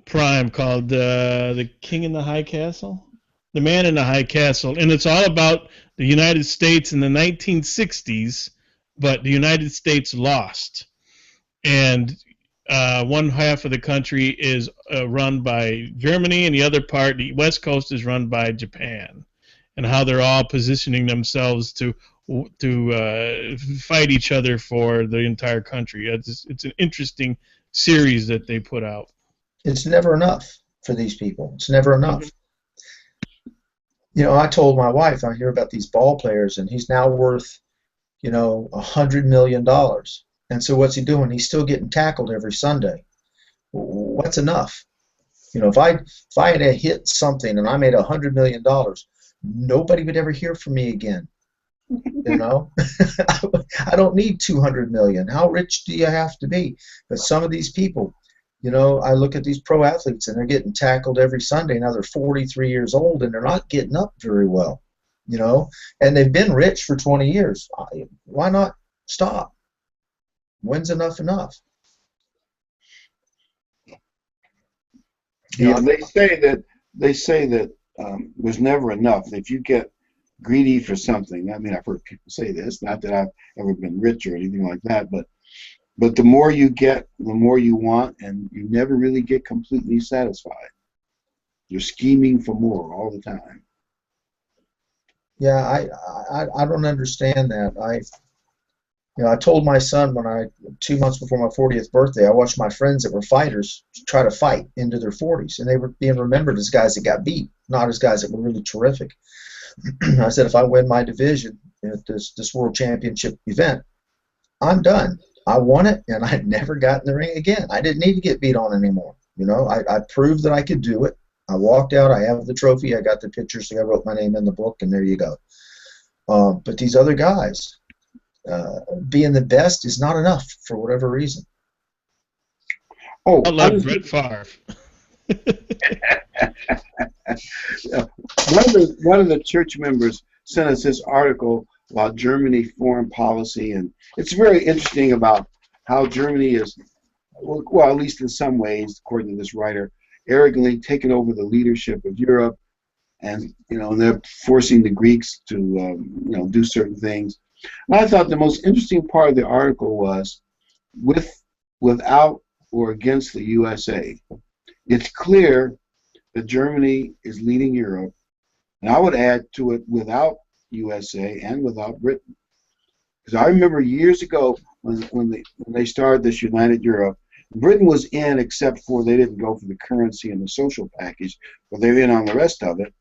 Prime called The King in the High Castle? The Man in the High Castle. And it's all about the United States in the 1960s, but the United States lost. And one half of the country is run by Germany, and the other part, the West Coast, is run by Japan. And how they're all positioning themselves to fight each other for the entire country. It's an interesting series that they put out. It's never enough for these people. It's never enough. I told my wife, I hear about these ball players, and he's now worth, $100 million. And so what's he doing? He's still getting tackled every Sunday. What's enough? If I had hit something and I made $100 million, nobody would ever hear from me again. I don't need 200 million. How rich do you have to be? But some of these people, I look at these pro athletes and they're getting tackled every Sunday. Now they're 43 years old and they're not getting up very well, and they've been rich for 20 years. Why not stop? When's enough? Yeah, they say that there's never enough. If you get greedy for something, I mean, I've heard people say this, not that I've ever been rich or anything like that, but the more you get, the more you want, and you never really get completely satisfied. You're scheming for more all the time. Yeah, I don't understand that. I told my son 2 months before my 40th birthday, I watched my friends that were fighters try to fight into their 40s, and they were being remembered as guys that got beat, not as guys that were really terrific. I said, if I win my division at this world championship event, I'm done. I won it, and I never got in the ring again. I didn't need to get beat on anymore. I proved that I could do it. I walked out. I have the trophy. I got the picture, so I wrote my name in the book, and there you go. But these other guys, being the best is not enough for whatever reason. Oh, I love Brett Favre. One of the church members sent us this article about Germany foreign policy, and it's very interesting about how Germany is, well, at least in some ways, according to this writer, arrogantly taken over the leadership of Europe, and they're forcing the Greeks to do certain things. And I thought the most interesting part of the article was without or against the USA. It's clear that Germany is leading Europe, and I would add to it without USA and without Britain. Because I remember years ago when they started this United Europe, Britain was in except for they didn't go for the currency and the social package, but they're in on the rest of it.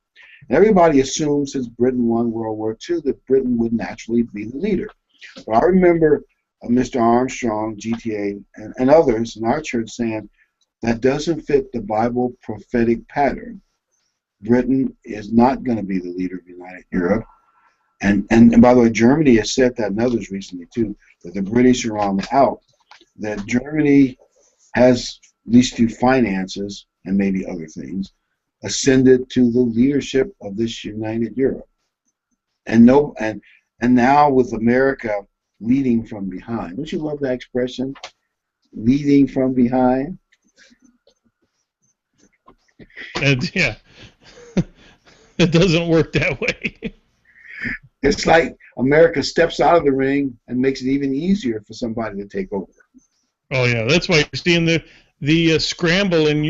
And everybody assumed since Britain won World War II that Britain would naturally be the leader. But I remember Mr. Armstrong, GTA, and others in our church saying that doesn't fit the Bible prophetic pattern. Britain is not going to be the leader of United Europe. And by the way, Germany has said that, and others recently too, that the British are on the out, that Germany has, at least through finances and maybe other things, ascended to the leadership of this United Europe. And now with America leading from behind. Don't you love that expression? Leading from behind? Yeah. It doesn't work that way. It's like America steps out of the ring and makes it even easier for somebody to take over. Oh yeah, that's why you're seeing the scramble in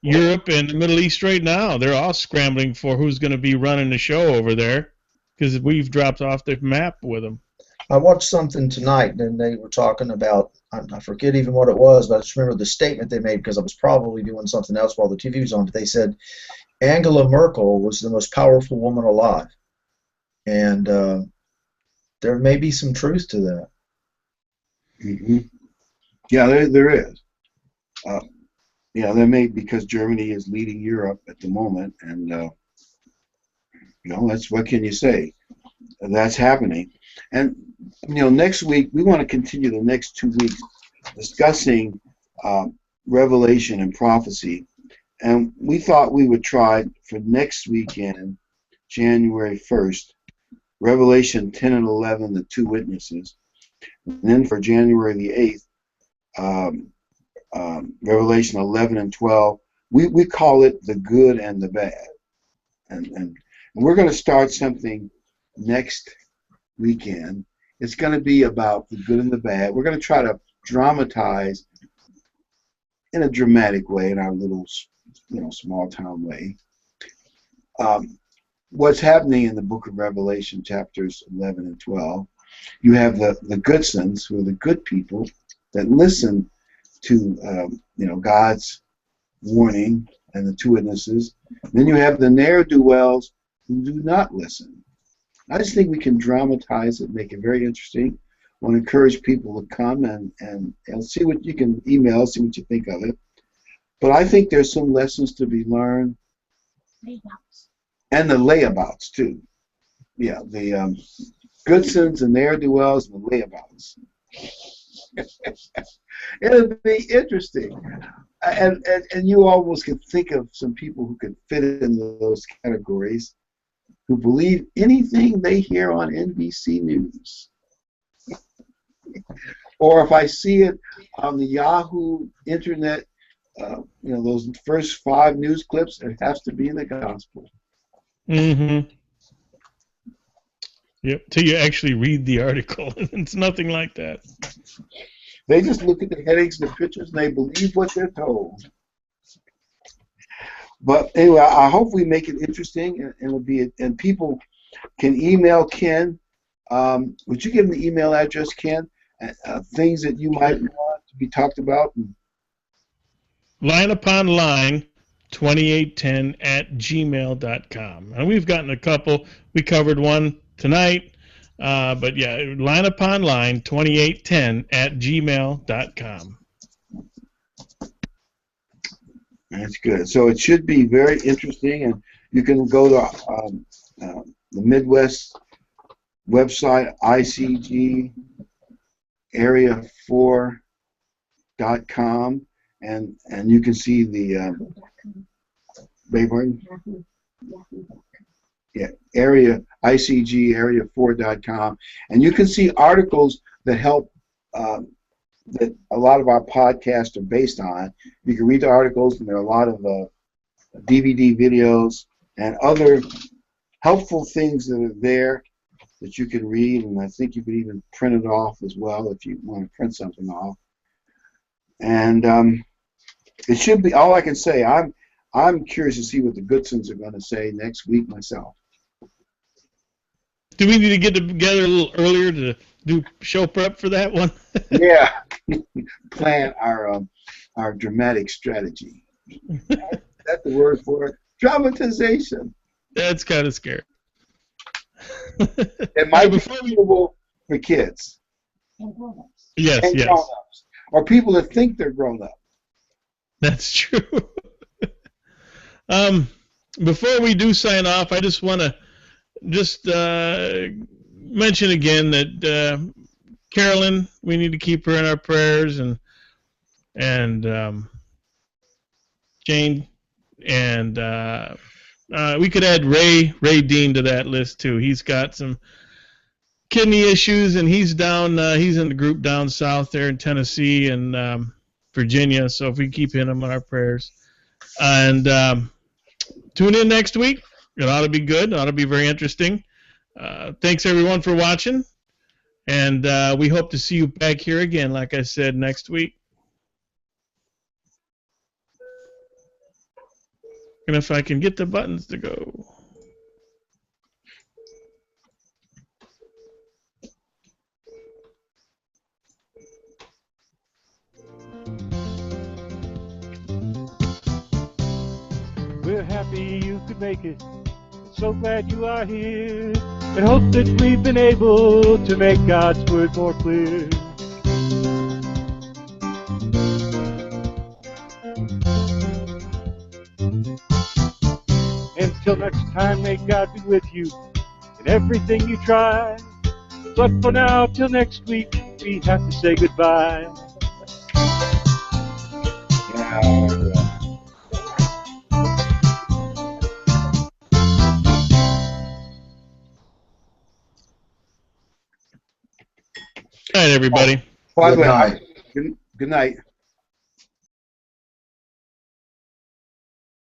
Europe and the Middle East right now. They're all scrambling for who's going to be running the show over there because we've dropped off the map with them. I watched something tonight, and they were talking about, I forget even what it was, but I just remember the statement they made because I was probably doing something else while the TV was on. But they said Angela Merkel was the most powerful woman alive, and there may be some truth to that. Mm-hmm. Yeah, there is. Yeah, there may, because Germany is leading Europe at the moment, and that's, what can you say? That's happening. And next week we want to continue the next 2 weeks discussing Revelation and prophecy, and we thought we would try for next weekend, January 1st, Revelation 10 and 11, the two witnesses, and then for January the 8th, Revelation 11 and 12. We call it the good and the bad, and we're going to start something next weekend. It's going to be about the good and the bad. We're going to try to dramatize in a dramatic way, in our little, small town way, what's happening in the book of Revelation, chapters 11 and 12. You have the good sons, who are the good people that listen to God's warning and the two witnesses. Then you have the ne'er-do-wells who do not listen. I just think we can dramatize it, make it very interesting. I want to encourage people to come and see what you can email, see what you think of it. But I think there's some lessons to be learned. Layabouts. And the layabouts, too. Yeah, the good sins and ne'er-do-wells and the layabouts. It'll be interesting. And you almost could think of some people who could fit into those categories, who believe anything they hear on NBC News. Or if I see it on the Yahoo internet, those first 5 news clips, it has to be in the gospel. Mm-hmm. Yep, till you actually read the article. It's nothing like that. They just look at the headings and the pictures, and they believe what they're told. But anyway, I hope we make it interesting, and it'll be, and people can email Ken. Would you give him the email address, Ken? Things that you might want to be talked about. Line upon line 2810@gmail.com. And we've gotten a couple. We covered one tonight. But yeah, line upon line 2810@gmail.com. That's good. So it should be very interesting, and you can go to the Midwest website, ICGarea4.com, and you can see the ICGarea4.com, and you can see articles that help that a lot of our podcasts are based on. You can read the articles, and there are a lot of DVD videos and other helpful things that are there that you can read, and I think you could even print it off as well if you want to print something off. And it should be, all I can say, I'm curious to see what the Goodsons are going to say next week myself. Do we need to get together a little earlier to do show prep for that one? Yeah, plan our dramatic strategy. That's the word for it. Dramatization. That's kind of scary. It might be suitable for kids. And grown-ups. Yes, and yes. grown-ups, or people that think they're grown up. That's true. Before we do sign off, I just want to mention again that Carolyn, we need to keep her in our prayers, and Jane, and we could add Ray Dean to that list too. He's got some kidney issues, and he's down. He's in the group down south there in Tennessee and Virginia. So if we keep him in our prayers, and tune in next week. It ought to be good. It ought to be very interesting. Thanks everyone for watching, and we hope to see you back here again, like I said, next week. And if I can get the buttons to go. we're happy you could make it. So glad you are here, and hope that we've been able to make God's word more clear. Until next time, may God be with you in everything you try. But for now, till next week, we have to say goodbye. Good night, everybody. By the Good way, night. good night.